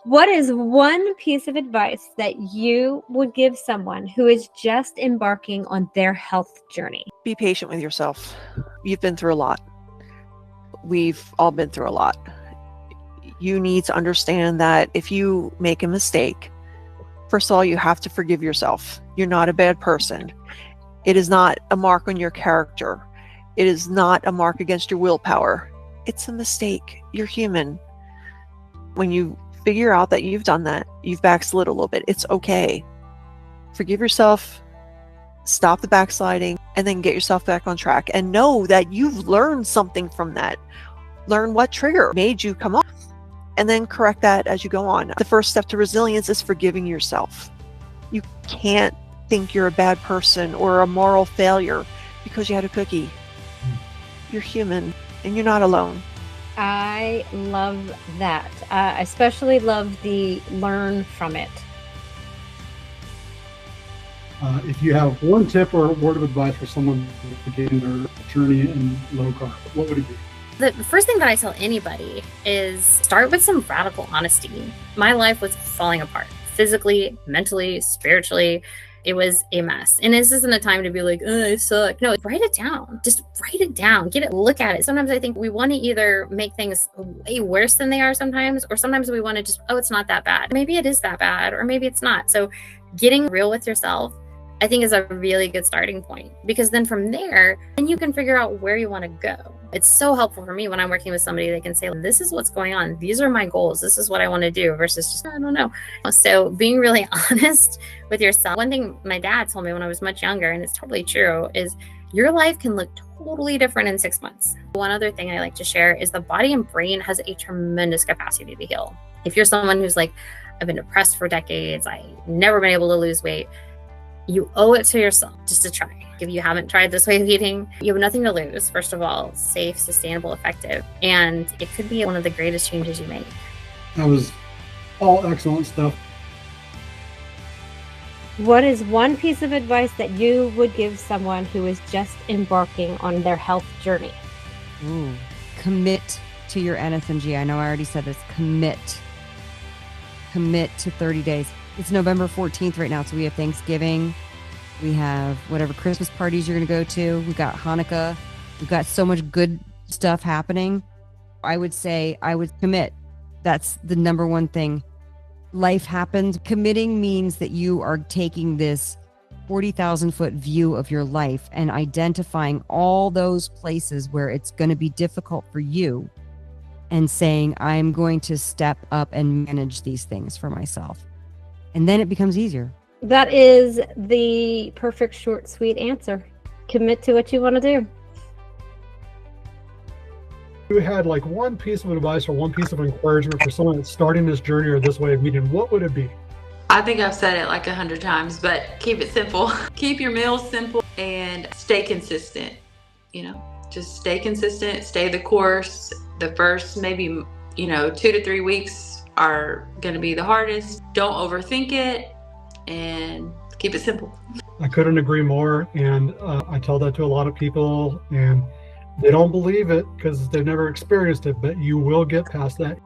What is one piece of advice that you would give someone who is just embarking on their health journey? Be patient with yourself. You've been through a lot. We've all been through a lot. You need to understand that if you make a mistake, first of all, you have to forgive yourself. You're not a bad person. It is not a mark on your character. It is not a mark against your willpower. It's a mistake. You're human. When you figure out that you've done that, you've backslid a little bit, it's okay. Forgive yourself, stop the backsliding, and then get yourself back on track. And know that you've learned something from that. Learn what trigger made you come off, and then correct that as you go on. The first step to resilience is forgiving yourself. You can't think you're a bad person or a moral failure because you had a cookie. You're human, and you're not alone. I love that. I especially love the learn from it. If you have one tip or word of advice for someone beginning their journey in low carb, what would it be? The first thing that I tell anybody is start with some radical honesty. My life was falling apart physically, mentally, spiritually. It was a mess. And this isn't a time to be like, oh, I suck. No, write it down. Just write it down. Get it, look at it. Sometimes I think we want to either make things way worse than they are sometimes, or sometimes we want to just, oh, it's not that bad. Maybe it is that bad, or maybe it's not. So getting real with yourself, I think, is a really good starting point, because then from there, then you can figure out where you want to go. It's so helpful for me when I'm working with somebody. They can say, this is what's going on. These are my goals. This is what I want to do, versus just, I don't know. So being really honest with yourself. One thing my dad told me when I was much younger, and it's totally true, is your life can look totally different in 6 months. One other thing I like to share is the body and brain has a tremendous capacity to heal. If you're someone who's like, I've been depressed for decades, I've never been able to lose weight, you owe it to yourself just to try. If you haven't tried this way of eating, you have nothing to lose. First of all, safe, sustainable, effective, and it could be one of the greatest changes you make. That was all excellent stuff. What is one piece of advice that you would give someone who is just embarking on their health journey? Ooh. Commit to your NFMG. I know I already said this. Commit to 30 days. It's November 14th right now, so we have Thanksgiving. We have whatever Christmas parties you're going to go to. We got Hanukkah. We've got so much good stuff happening. I would say I would commit. That's the number one thing. Life happens. Committing means that you are taking this 40,000 foot view of your life and identifying all those places where it's going to be difficult for you and saying, I'm going to step up and manage these things for myself. And then it becomes easier. That is the perfect, short, sweet answer. Commit to what you want to do. If you had like one piece of advice or one piece of encouragement for someone that's starting this journey or this way of eating, what would it be? I think I've said it like 100 times, but keep it simple. Keep your meals simple and stay consistent. Just stay consistent, stay the course. The first maybe, 2 to 3 weeks are going to be the hardest. Don't overthink it and keep it simple. I couldn't agree more. And I tell that to a lot of people, and they don't believe it because they've never experienced it, but you will get past that.